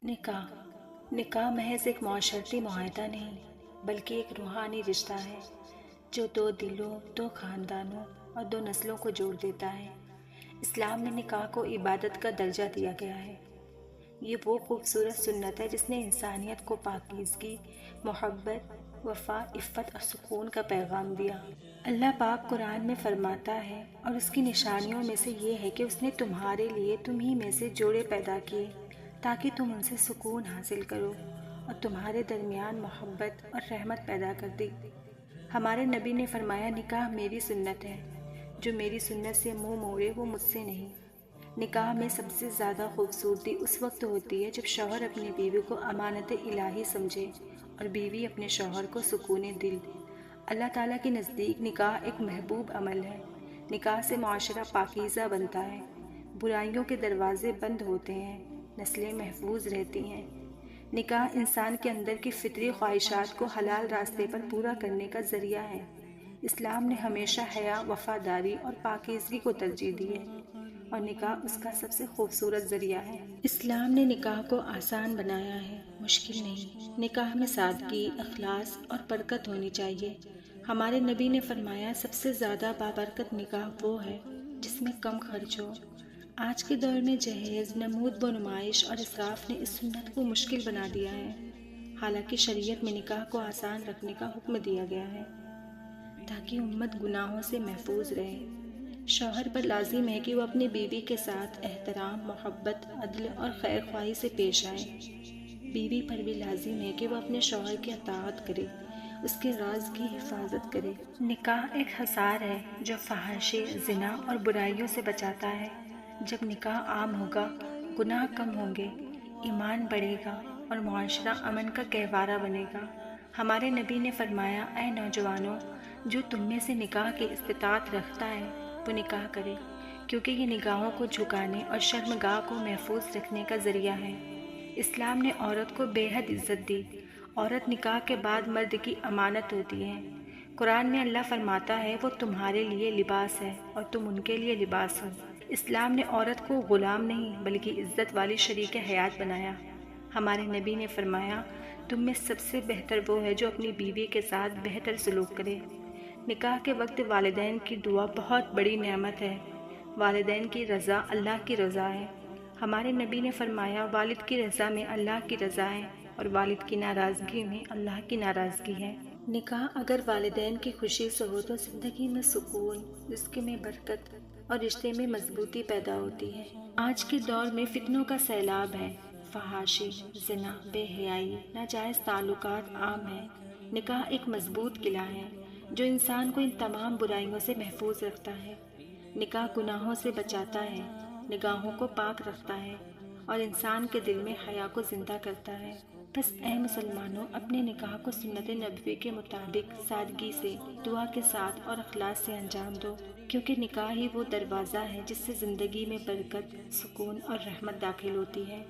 نکاح محض ایک معاشرتی معاہدہ نہیں بلکہ ایک روحانی رشتہ ہے جو دو دلوں، دو خاندانوں اور دو نسلوں کو جوڑ دیتا ہے۔ اسلام میں نکاح کو عبادت کا درجہ دیا گیا ہے۔ یہ وہ خوبصورت سنت ہے جس نے انسانیت کو پاکیزگی، محبت، وفا، عفت اور سکون کا پیغام دیا۔ اللہ پاک قرآن میں فرماتا ہے، اور اس کی نشانیوں میں سے یہ ہے کہ اس نے تمہارے لیے تمہیں میں سے جوڑے پیدا کیے تاکہ تم ان سے سکون حاصل کرو، اور تمہارے درمیان محبت اور رحمت پیدا کر دی۔ ہمارے نبی نے فرمایا، نکاح میری سنت ہے، جو میری سنت سے منہ موڑے وہ مجھ سے نہیں۔ نکاح میں سب سے زیادہ خوبصورتی اس وقت ہوتی ہے جب شوہر اپنی بیوی کو امانت الہی سمجھے اور بیوی اپنے شوہر کو سکون دل۔ اللہ تعالیٰ کے نزدیک نکاح ایک محبوب عمل ہے۔ نکاح سے معاشرہ پاکیزہ بنتا ہے، برائیوں کے دروازے بند ہوتے ہیں، نسلیں محفوظ رہتی ہیں۔ نکاح انسان کے اندر کی فطری خواہشات کو حلال راستے پر پورا کرنے کا ذریعہ ہے۔ اسلام نے ہمیشہ حیا، وفاداری اور پاکیزگی کو ترجیح دی ہے، اور نکاح اس کا سب سے خوبصورت ذریعہ ہے۔ اسلام نے نکاح کو آسان بنایا ہے، مشکل نہیں۔ نکاح میں سادگی، اخلاص اور برکت ہونی چاہیے۔ ہمارے نبی نے فرمایا، سب سے زیادہ بابرکت نکاح وہ ہے جس میں کم خرچ ہو۔ آج کے دور میں جہیز، نمود و نمائش اور اسراف نے اس سنت کو مشکل بنا دیا ہے۔ حالانکہ شریعت میں نکاح کو آسان رکھنے کا حکم دیا گیا ہے تاکہ امت گناہوں سے محفوظ رہے۔ شوہر پر لازم ہے کہ وہ اپنی بیوی کے ساتھ احترام، محبت، عدل اور خیر خواہی سے پیش آئے۔ بیوی پر بھی لازم ہے کہ وہ اپنے شوہر کی اطاعت کرے، اس کے راز کی حفاظت کرے۔ نکاح ایک حصار ہے جو فحاشی، زنا اور برائیوں سے بچاتا ہے۔ جب نکاح عام ہوگا، گناہ کم ہوں گے، ایمان بڑھے گا اور معاشرہ امن کا گہوارہ بنے گا۔ ہمارے نبی نے فرمایا، اے نوجوانوں، جو تم میں سے نکاح کی استطاعت رکھتا ہے وہ نکاح کرے، کیونکہ یہ نگاہوں کو جھکانے اور شرمگاہ کو محفوظ رکھنے کا ذریعہ ہے۔ اسلام نے عورت کو بے حد عزت دی۔ عورت نکاح کے بعد مرد کی امانت ہوتی ہے۔ قرآن میں اللہ فرماتا ہے، وہ تمہارے لیے لباس ہے اور تم ان کے لیے لباس ہو۔ اسلام نے عورت کو غلام نہیں بلکہ عزت والی شریک حیات بنایا۔ ہمارے نبی نے فرمایا، تم میں سب سے بہتر وہ ہے جو اپنی بیوی کے ساتھ بہتر سلوک کرے۔ نکاح کے وقت والدین کی دعا بہت بڑی نعمت ہے۔ والدین کی رضا اللہ کی رضا ہے۔ ہمارے نبی نے فرمایا، والد کی رضا میں اللہ کی رضا ہے اور والد کی ناراضگی میں اللہ کی ناراضگی ہے۔ نکاح اگر والدین کی خوشی سے ہو تو زندگی میں سکون، رزق میں برکت اور رشتے میں مضبوطی پیدا ہوتی ہے۔ آج کے دور میں فتنوں کا سیلاب ہے۔ فحاشی، زنا، بے حیائی، ناجائز تعلقات عام ہیں۔ نکاح ایک مضبوط قلعہ ہے جو انسان کو ان تمام برائیوں سے محفوظ رکھتا ہے۔ نکاح گناہوں سے بچاتا ہے، نگاہوں کو پاک رکھتا ہے اور انسان کے دل میں حیا کو زندہ کرتا ہے۔ بس اے مسلمانوں، اپنے نکاح کو سنت نبوی کے مطابق سادگی سے، دعا کے ساتھ اور اخلاص سے انجام دو، کیونکہ نکاح ہی وہ دروازہ ہے جس سے زندگی میں برکت، سکون اور رحمت داخل ہوتی ہے۔